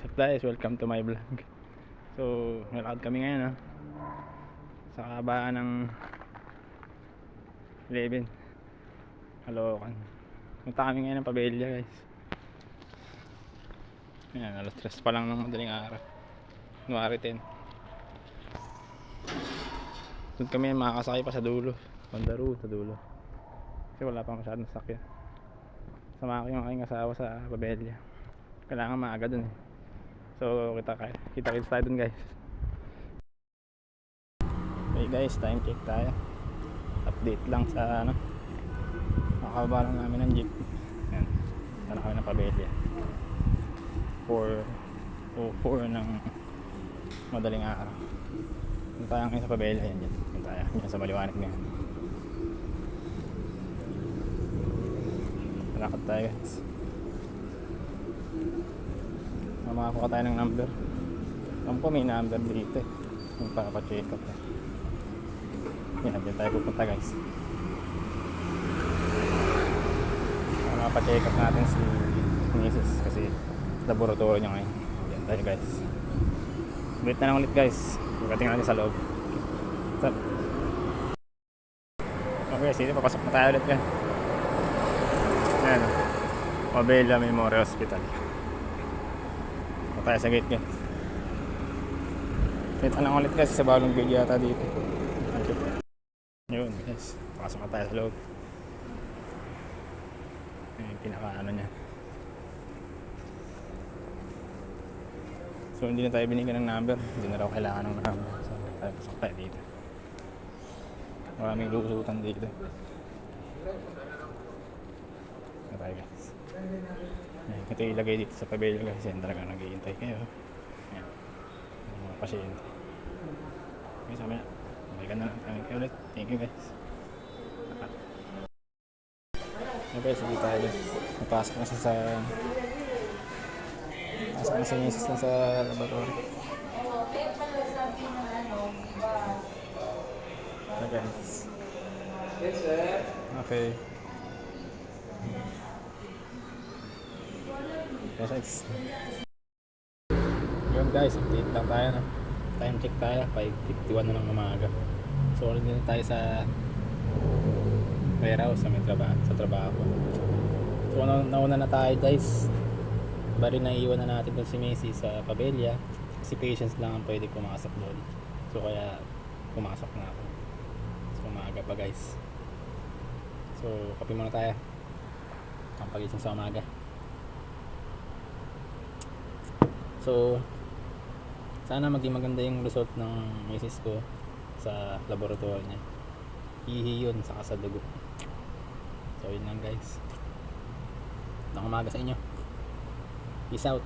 What's guys, welcome to my vlog. So, nalakad kami ngayon sa kabaan ng 11 Caloocan. Punta kami ngayon ng Pabella guys. Ayan, alas 3 pa lang ng madaling araw, January 10. Doon kami makakasakay pa sa dulo, Bandaro sa dulo, kasi wala pa masyadong sakyan. Sama ko yung aking asawa sa Pabella. Kailangan maaga dun eh. So kita tayo dun guys. Okay guys, time check tayo. Update lang sa nakababa lang namin ng jeep. Ayan, sana kami ng Pabella 4:04 ng madaling araw. Punta tayo ngayon sa Pabella. Yan dyan, punta tayo dyan sa maliwanag ngayon. Malakad tayo guys. Makakuha tayo ng number. Alam ko may number dito yung para pa-check up. Yan, dyan tayo pupunta guys. Pa-check up natin si Mrs. kasi laboratory niya ngayon. Yan tayo guys. Wait na lang ulit guys. Pagdating natin sa loob. What's up? Okay, sige, papasok na tayo ulit guys. Yan, Pabella Memorial Hospital. Tayo sa gate guys. Wait na lang ulit guys, sa bagong gate yata dito. Yun guys, pasok na tayo sa loob. Yung pinaka niya. So hindi na tayo binigyan ng number, hindi na raw kailangan ng number. So tayo pasok tayo dito. Maraming lusutan dito. Na tayo guys. Ito ilagay dito sa Pabella guys. Yan talaga naghihintay kayo. Yan, yung mga pasyente. Okay, sabi na, balikan na lang kayo ulit. Thank you guys. Okay, sige tayo guys. Napasok na siya sa pasok na si Mrs. na sa laboratory. Okay guys. Yes sir. Okay. Guys. Yun guys, update lang tayo na. Time check tayo, 5:51 na ng umaga. So ulit din tayo sa warehouse sa trabaho. So nauna na tayo guys. Bali naiiwan na natin doon si Macy sa Pabella. Si patients lang ang pwede pumasok doon. So kaya pumasok na ako. So umaga pa guys. So kape muna tayo. Ang pagising sa umaga. So sana maging maganda yung result ng misis ko sa laboratory niya. Hihi yun saka sa dugo. So yun lang guys. Magandang umaga sa inyo. Peace out.